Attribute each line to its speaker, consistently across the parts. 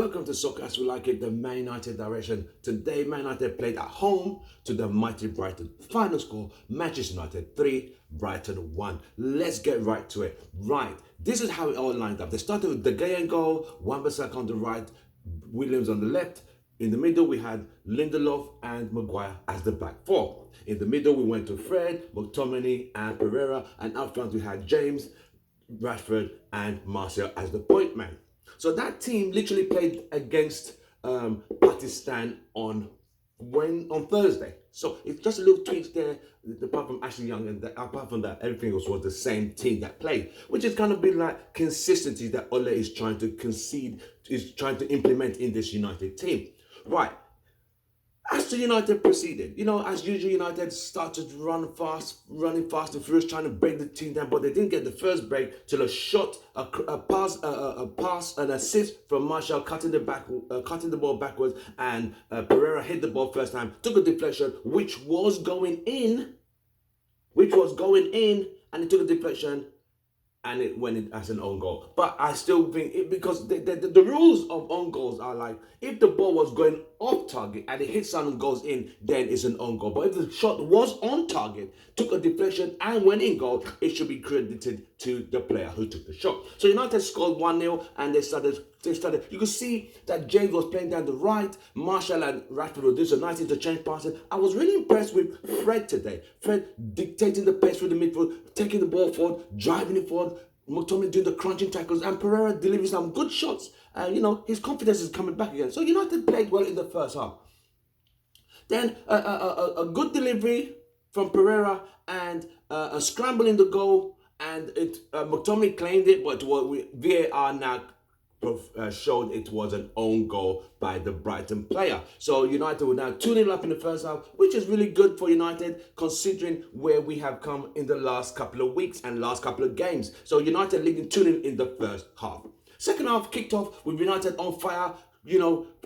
Speaker 1: welcome to Soccer As We Like It, the Man United direction. Today, Man United played at home to the mighty Brighton. Final score, Manchester United 3, Brighton 1. Let's get right to it. Right, this is how it all lined up. They started with De Gea in goal, Wan-Bissaka on the right, Williams on the left. In the middle, we had Lindelof and Maguire as the back four. In the middle, we went to Fred, Mctominay and Prerera. And up front, we had James, Rashford and Martial as the point man. So that team literally played against Pakistan on Thursday. So it's just a little tweaks there, apart from Ashley Young, and apart from that, everything else was the same team that played, which is kind of been like consistency that Ole is trying to trying to implement in this United team. Right. As the United proceeded, as usual, United started running fast and furious, trying to break the team down, but they didn't get the first break till a shot, a pass, an assist from Martial, cutting the ball backwards, and Prerera hit the ball first time, took a deflection, which was going in, and it took a deflection, and it went in as an own goal. But I still think because the rules of own goals are like, if the ball was going off target and it hits someone and goes in, then it's an own goal. But if the shot was on target, took a deflection and went in goal, it should be credited to the player who took the shot. So United scored 1-0 and they started. You could see that James was playing down the right. Martial and Rashford were doing some nice interchange passing. I was really impressed with Fred today. Fred dictating the pace through the midfield, taking the ball forward, driving it forward. Mctominay doing the crunching tackles, and Prerera delivering some good shots. His confidence is coming back again. So United played well in the first half. Then a good delivery from Prerera and a scramble in the goal, and Mctominay claimed it, but VAR now showed it was an own goal by the Brighton player. So United were now 2-0 up in the first half, which is really good for United considering where we have come in the last couple of weeks and last couple of games. So United leading 2-0 in the first half. Second half kicked off with United on fire,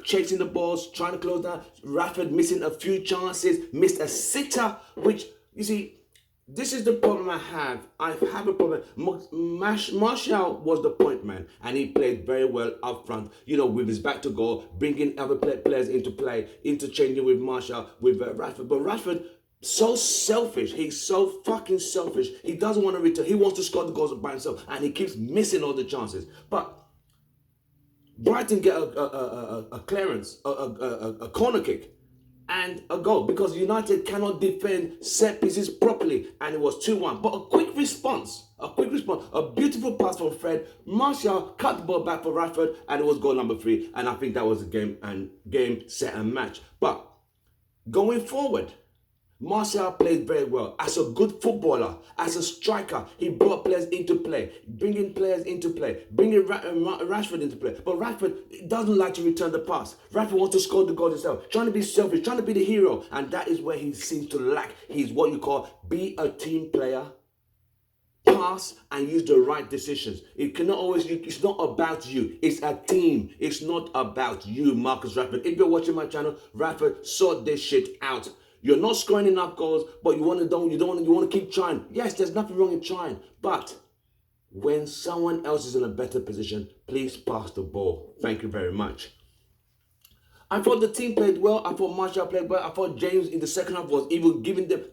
Speaker 1: chasing the balls, trying to close down. Rashford missing a few chances, missed a sitter, which, you see, this is the problem I have. I have a problem. Martial was the point man, and he played very well up front, with his back to goal, bringing other players into play, interchanging with Martial, with Rashford. But Rashford, so selfish. He's so fucking selfish. He doesn't want to return. He wants to score the goals by himself, and he keeps missing all the chances. But Brighton get a clearance, a corner kick, and a goal, because United cannot defend set pieces properly, and it was 2-1. But a quick response, a beautiful pass from Fred. Martial cut the ball back for Rashford, and it was goal number 3. And I think that was a game, set and match. But going forward, Martial played very well as a good footballer, as a striker. He brought players into play, bringing Rashford into play. But Rashford doesn't like to return the pass. Rashford wants to score the goal himself, trying to be selfish, trying to be the hero, and that is where he seems to lack. He's what you call be a team player, pass and use the right decisions. It cannot always. It's not about you. It's a team. It's not about you, Marcus Rashford. If you're watching my channel, Rashford, sort this shit out. You're not scoring enough goals, but you want to keep trying. Yes, there's nothing wrong in trying, but when someone else is in a better position, please pass the ball. Thank you very much. I thought the team played well. I thought Martial played well. I thought James in the second half was even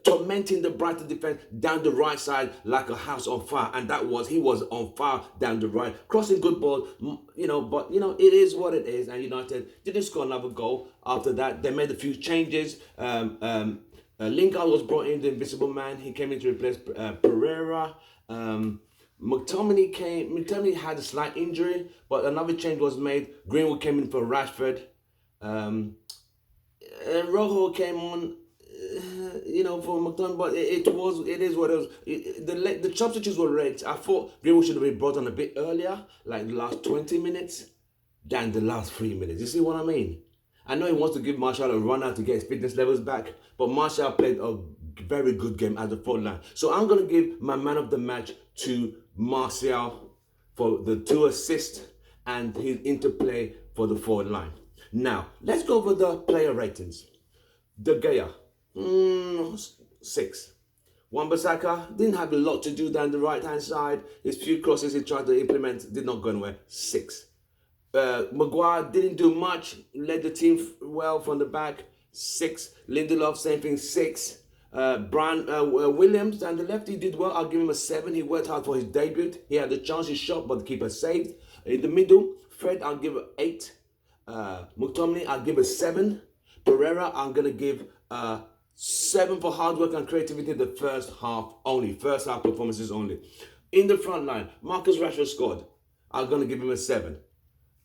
Speaker 1: tormenting the Brighton defense down the right side like a house on fire. And he was on fire down the right, crossing good balls, but it is what it is. And United didn't score another goal after that. They made a few changes. Lingard was brought in, the invisible man. He came in to replace Prerera. McTominay had a slight injury, but another change was made. Greenwood came in for Rashford. Rojo came on, for McDonald, but it is what it was. The substitutes were rigged. I thought Greenwood should have been brought on a bit earlier, like the last 20 minutes, than the last 3 minutes. You see what I mean? I know he wants to give Martial a run out to get his fitness levels back, but Martial played a very good game at the front line. So I'm going to give my man of the match to Martial for the 2 assists and his interplay for the forward line. Now, let's go over the player ratings. De Gea, 6. Wan-Bissaka didn't have a lot to do down the right-hand side. His few crosses he tried to implement did not go anywhere, 6. Maguire didn't do much, led the team well from the back, 6. Lindelof, same thing, 6. Brian Williams and the lefty did well. I'll give him a 7. He worked hard for his debut. He had the chance, he shot, but the keeper saved. In the middle, Fred, I'll give an 8. Mctominay, I'll give a 7. Prerera, I'm going to give 7 for hard work and creativity in the first half only. First half performances only. In the front line, Marcus Rashford scored. I'm going to give him a 7.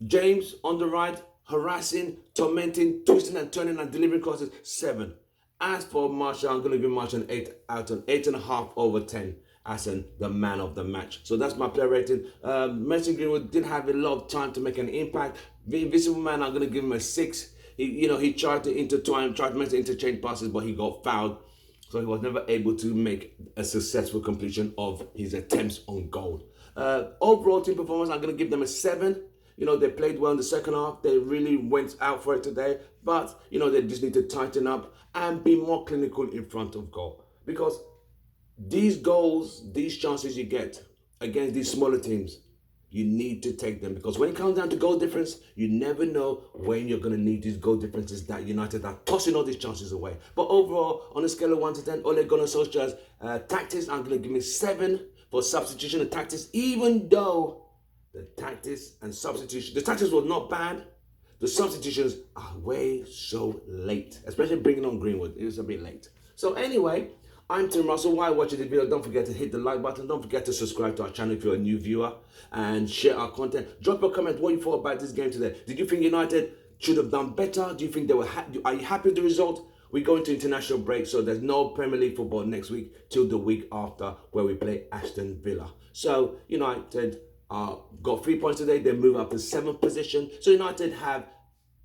Speaker 1: James on the right, harassing, tormenting, twisting and turning and delivering crosses, 7. As for Martial, I'm going to give Martial an 8 out of 8.5 over 10 as in the man of the match. So that's my player rating. Mason Greenwood didn't have a lot of time to make an impact. The Invisible Man, I'm going to give him a 6. He tried to intertwine, tried to make interchange passes, but he got fouled. So he was never able to make a successful completion of his attempts on goal. Overall team performance, I'm going to give them a 7. They played well in the second half. They really went out for it today. But, they just need to tighten up and be more clinical in front of goal. Because these goals, these chances you get against these smaller teams, you need to take them. Because when it comes down to goal difference, you never know when you're going to need these goal differences that United are tossing all these chances away. But overall, on a scale of 1 to 10, Ole Gunnar Solskjaer's tactics, I'm going to give me 7 for substitution and tactics, even though the tactics was not bad. The substitutions are way so late, especially bringing on Greenwood. It was a bit late. So anyway, I'm Tim Russell. While watching the video, don't forget to hit the like button. Don't forget to subscribe to our channel if you're a new viewer and share our content. Drop a comment what you thought about this game today. Did you think United should have done better? Do you think they were? Are you happy with the result? We go into international break, so there's no Premier League football next week till the week after, where we play Aston Villa. So United got 3 points today. They move up to 7th position. So United have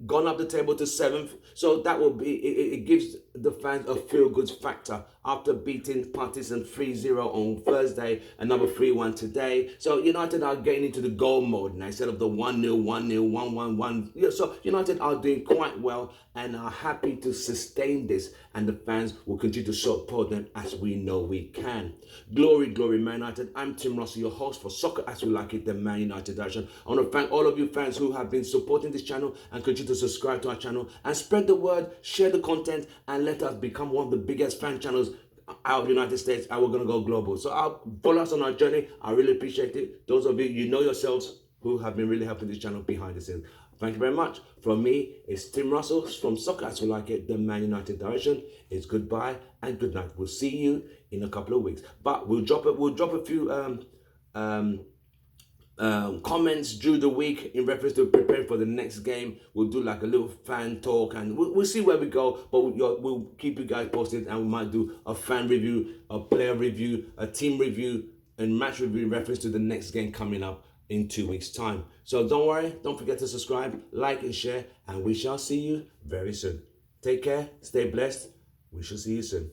Speaker 1: gone up the table to 7th. So that will be, it gives the fans a feel-good factor after beating Partizan 3-0 on Thursday, another 3-1 today. So United are getting into the goal mode now instead of the 1-0, 1-0, 1-1-1. So United are doing quite well and are happy to sustain this, and the fans will continue to support them as we know we can. Glory, glory, Man United. I'm Tim Russell, your host for Soccer As We Like It, the Man United direction. I want to thank all of you fans who have been supporting this channel and continue to subscribe to our channel and spread the word, share the content, and let us become one of the biggest fan channels out of the United States, and we're going to go global. So follow us on our journey. I really appreciate it. Those of you, you know yourselves, who have been really helping this channel behind the scenes. Thank you very much. From me, it's Tim Russell from Soccer As We Like It, the Man United direction. It's goodbye and good night. We'll see you in a couple of weeks. But we'll drop a few comments through the week in reference to preparing for the next game. We'll do like a little fan talk, and we'll see where we go, but we'll keep you guys posted, and we might do a fan review, a player review, a team review, and match review in reference to the next game coming up in 2 weeks' time. So don't worry, don't forget to subscribe, like and share, and we shall see you very soon. Take care, stay blessed. We shall see you soon.